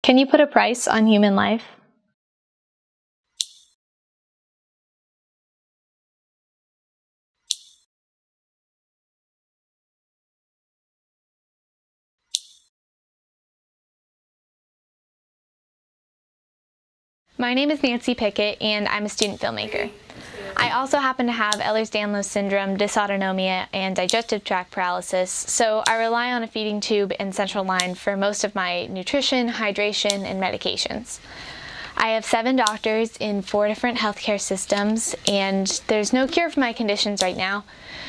Can you put a price on human life? My name is Nancy Pickett, and I'm a student filmmaker. I also happen to have Ehlers-Danlos syndrome, dysautonomia, and digestive tract paralysis, so I rely on a feeding tube and central line for most of my nutrition, hydration, and medications. I have 7 doctors in 4 different healthcare systems, and there's no cure for my conditions right now,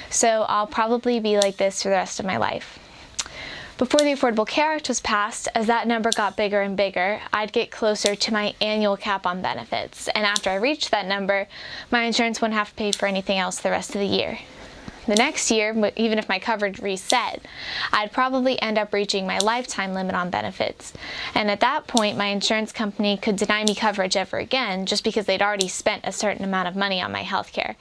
so I'll probably be like this for the rest of my life. Before the Affordable Care Act was passed, as that number got bigger and bigger, I'd get closer to my annual cap on benefits, and after I reached that number, my insurance wouldn't have to pay for anything else the rest of the year. The next year, even if my coverage reset, I'd probably end up reaching my lifetime limit on benefits, and at that point my insurance company could deny me coverage ever again just because they'd already spent a certain amount of money on my health care.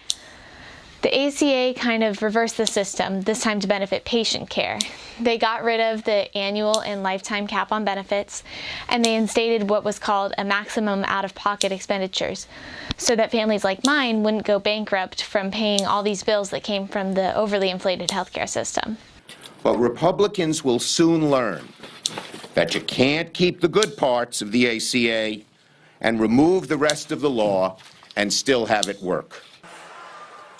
The ACA kind of reversed the system, this time to benefit patient care. They got rid of the annual and lifetime cap on benefits, and they instated what was called a maximum out-of-pocket expenditures, so that families like mine wouldn't go bankrupt from paying all these bills that came from the overly inflated healthcare system. But Republicans will soon learn that you can't keep the good parts of the ACA and remove the rest of the law and still have it work.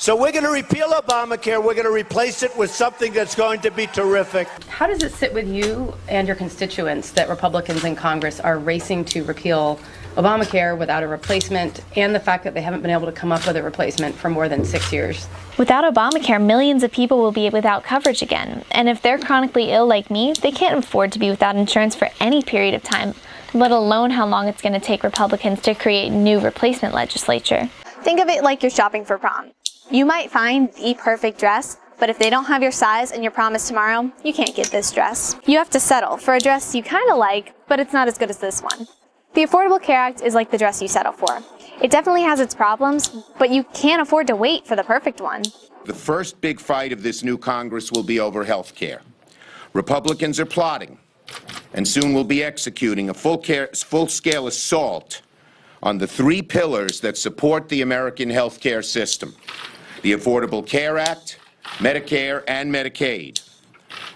So we're going to repeal Obamacare. We're going to replace it with something that's going to be terrific. How does it sit with you and your constituents that Republicans in Congress are racing to repeal Obamacare without a replacement, and the fact that they haven't been able to come up with a replacement for more than 6 years? Without Obamacare, millions of people will be without coverage again, and if they're chronically ill like me, they can't afford to be without insurance for any period of time, let alone how long it's going to take Republicans to create new replacement legislature. Think of it like you're shopping for prom. You might find the perfect dress, but if they don't have your size and your promise tomorrow, you can't get this dress. You have to settle for a dress you kind of like, but it's not as good as this one. The Affordable Care Act is like the dress you settle for. It definitely has its problems, but you can't afford to wait for the perfect one. The first big fight of this new Congress will be over health care. Republicans are plotting, and soon will be executing a full-scale assault on the 3 pillars that support the American health care system: the Affordable Care Act, Medicare, and Medicaid.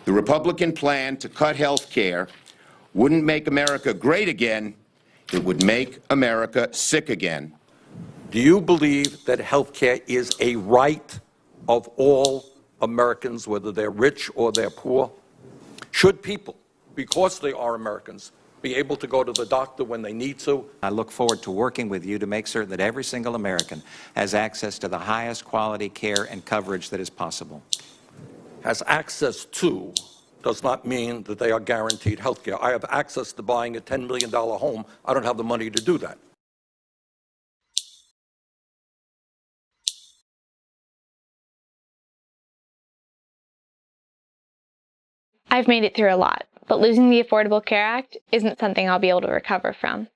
The Republican plan to cut health care wouldn't make America great again, it would make America sick again. Do you believe that health care is a right of all Americans, whether they're rich or they're poor? Should people, because they are Americans, be able to go to the doctor when they need to? I look forward to working with you to make certain that every single American has access to the highest quality care and coverage that is possible. Has access to does not mean that they are guaranteed health care. I have access to buying a $10 million home. I don't have the money to do that. I've made it through a lot, but losing the Affordable Care Act isn't something I'll be able to recover from.